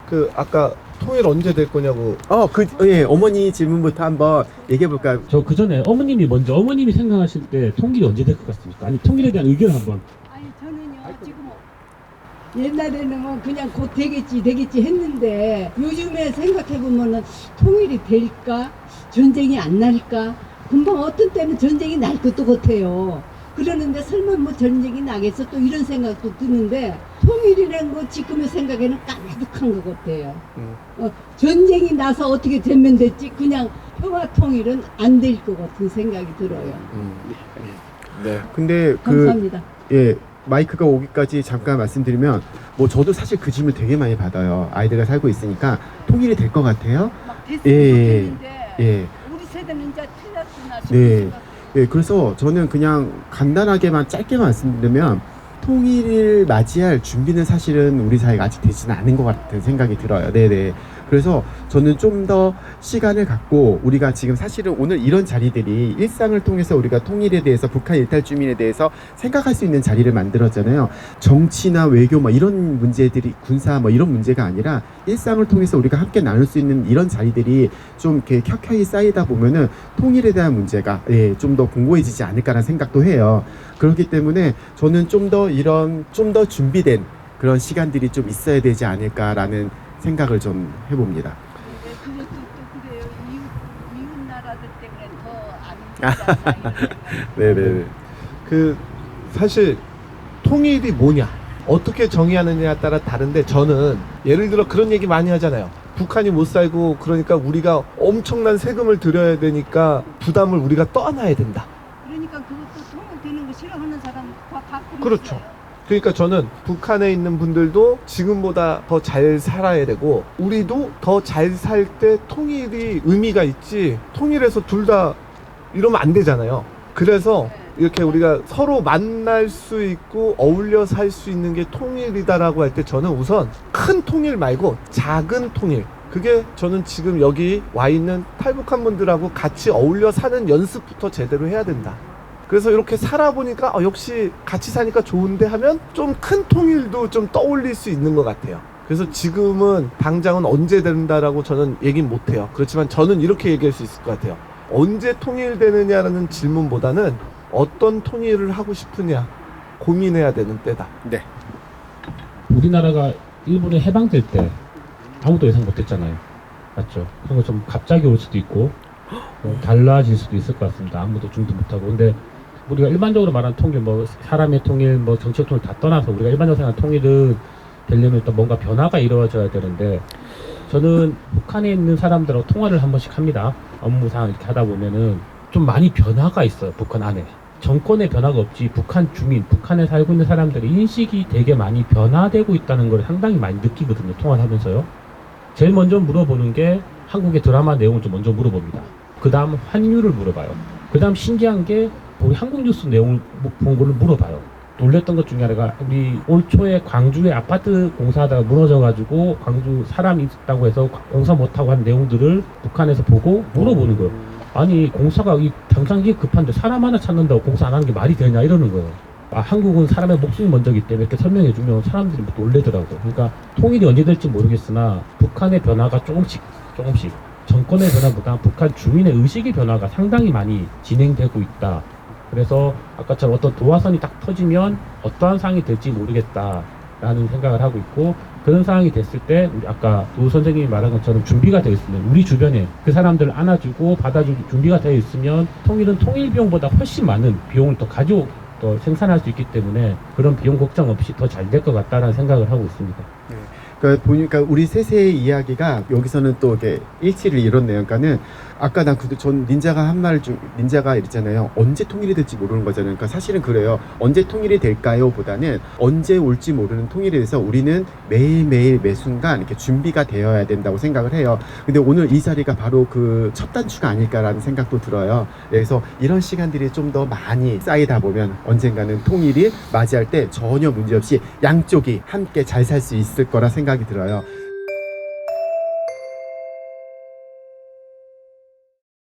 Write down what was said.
그 아까 통일 언제 될 거냐고. 예, 어머니 질문부터 한번 얘기해볼까요? 저 그 전에 어머님이 생각하실 때 통일이 언제 될 것 같습니까? 아니 통일에 대한 의견 한번. 아니 저는요 지금 옛날에는 뭐 그냥 곧 되겠지 했는데 요즘에 생각해보면은 통일이 될까? 전쟁이 안 날까? 금방 어떤 때는 전쟁이 날 것도 같아요. 그러는데 설마 뭐 전쟁이 나겠어? 또 이런 생각도 드는데 통일이라는 거 지금의 생각에는 까마득한 것 같아요. 전쟁이 나서 어떻게 되면 됐지 그냥 평화 통일은 안 될 것 같은 생각이 들어요. 네. 근데 감사합니다. 예, 마이크가 오기까지 잠깐 말씀드리면 뭐 저도 사실 그 질문 되게 많이 받아요. 아이들과 살고 있으니까 통일이 될 것 같아요? 막 됐으면 예, 좋겠는데 예. 우리 세대는 이제 틀렸구나 싶은 네. 생각. 예, 그래서 저는 그냥 간단하게만 짧게 말씀드리면 통일을 맞이할 준비는 사실은 우리 사회가 아직 되지는 않은 것 같은 생각이 들어요. 네네. 그래서 저는 좀 더 시간을 갖고 우리가 지금 사실은 오늘 이런 자리들이 일상을 통해서 우리가 통일에 대해서 북한 일탈 주민에 대해서 생각할 수 있는 자리를 만들었잖아요. 정치나 외교 뭐 이런 문제들이 군사 뭐 이런 문제가 아니라 일상을 통해서 우리가 함께 나눌 수 있는 이런 자리들이 좀 이렇게 켜켜이 쌓이다 보면은 통일에 대한 문제가 좀 더 공고해지지 않을까라는 생각도 해요. 그렇기 때문에 저는 좀 더 준비된 그런 시간들이 좀 있어야 되지 않을까라는 생각을 좀 해봅니다. 근데 그것도 또 그래요. 이웃 나라들 때문에 더안 네네. 그 사실 통일이 뭐냐 어떻게 정의하느냐에 따라 다른데 저는 예를 들어 그런 얘기 많이 하잖아요. 북한이 못 살고 그러니까 우리가 엄청난 세금을 들여야 되니까 부담을 우리가 떠안아야 된다. 그러니까 그것도 통일되는 거 싫어하는 사람 다 갖고 그렇죠. 있어요. 그러니까 저는 북한에 있는 분들도 지금보다 더 잘 살아야 되고 우리도 더 잘 살 때 통일이 의미가 있지 통일해서 둘 다 이러면 안 되잖아요. 그래서 이렇게 우리가 서로 만날 수 있고 어울려 살 수 있는 게 통일이다라고 할 때 저는 우선 큰 통일 말고 작은 통일, 그게 저는 지금 여기 와 있는 탈북한 분들하고 같이 어울려 사는 연습부터 제대로 해야 된다. 그래서 이렇게 살아보니까 역시 같이 사니까 좋은데 하면 좀 큰 통일도 좀 떠올릴 수 있는 것 같아요. 그래서 지금은 당장은 언제 된다라고 저는 얘기는 못해요. 그렇지만 저는 이렇게 얘기할 수 있을 것 같아요. 언제 통일되느냐라는 질문보다는 어떤 통일을 하고 싶으냐 고민해야 되는 때다. 네. 우리나라가 일본에 해방될 때 아무도 예상 못했잖아요. 맞죠? 그런 거 좀 갑자기 올 수도 있고 달라질 수도 있을 것 같습니다. 아무도 준비 못하고. 근데 우리가 일반적으로 말하는 통일, 뭐 사람의 통일, 뭐 정치적 통일 다 떠나서 우리가 일반적으로 생각하는 통일은 되려면 또 뭔가 변화가 이루어져야 되는데 저는 북한에 있는 사람들하고 통화를 한 번씩 합니다. 업무상 이렇게 하다 보면은 좀 많이 변화가 있어요. 북한 안에. 정권의 변화가 없지 북한 주민, 북한에 살고 있는 사람들의 인식이 되게 많이 변화되고 있다는 걸 상당히 많이 느끼거든요. 통화를 하면서요. 제일 먼저 물어보는 게 한국의 드라마 내용을 좀 먼저 물어봅니다. 그 다음 환율을 물어봐요. 그 다음 신기한 게 우리 한국 뉴스 내용을 본 거를 물어봐요. 놀랬던 것 중에 하나가 우리 올 초에 광주에 아파트 공사하다가 무너져가지고 광주 사람이 있다고 해서 공사 못하고 한 내용들을 북한에서 보고 물어보는 거예요. 아니 공사가 당장 급한데 사람 하나 찾는다고 공사 안 하는 게 말이 되냐 이러는 거예요. 한국은 사람의 목숨이 먼저기 때문에 이렇게 설명해주면 사람들이 놀래더라고요. 그러니까 통일이 언제 될지 모르겠으나 북한의 변화가 조금씩 정권의 변화보다 북한 주민의 의식의 변화가 상당히 많이 진행되고 있다. 그래서 아까처럼 어떤 도화선이 딱 터지면 어떠한 상황이 될지 모르겠다라는 생각을 하고 있고 그런 상황이 됐을 때 우리 아까 도 선생님이 말한 것처럼 준비가 되어 있으면 우리 주변에 그 사람들을 안아주고 받아주고 준비가 되어 있으면 통일은 통일 비용보다 훨씬 많은 비용을 더 생산할 수 있기 때문에 그런 비용 걱정 없이 더 잘 될 것 같다라는 생각을 하고 있습니다. 그러니까 보니까 우리 셋의 이야기가 여기서는 또 이렇게 일치를 이뤘네요. 그러니까는 아까 전 닌자가 한 말 중 닌자가 있잖아요. 언제 통일이 될지 모르는 거잖아요. 그러니까 사실은 그래요. 언제 통일이 될까요? 보다는 언제 올지 모르는 통일에 대해서 우리는 매일매일 매 순간 이렇게 준비가 되어야 된다고 생각을 해요. 근데 오늘 이 자리가 바로 그 첫 단추가 아닐까라는 생각도 들어요. 그래서 이런 시간들이 좀 더 많이 쌓이다 보면 언젠가는 통일이 맞이할 때 전혀 문제없이 양쪽이 함께 잘 살 수 있을 거라 생각이 들어요.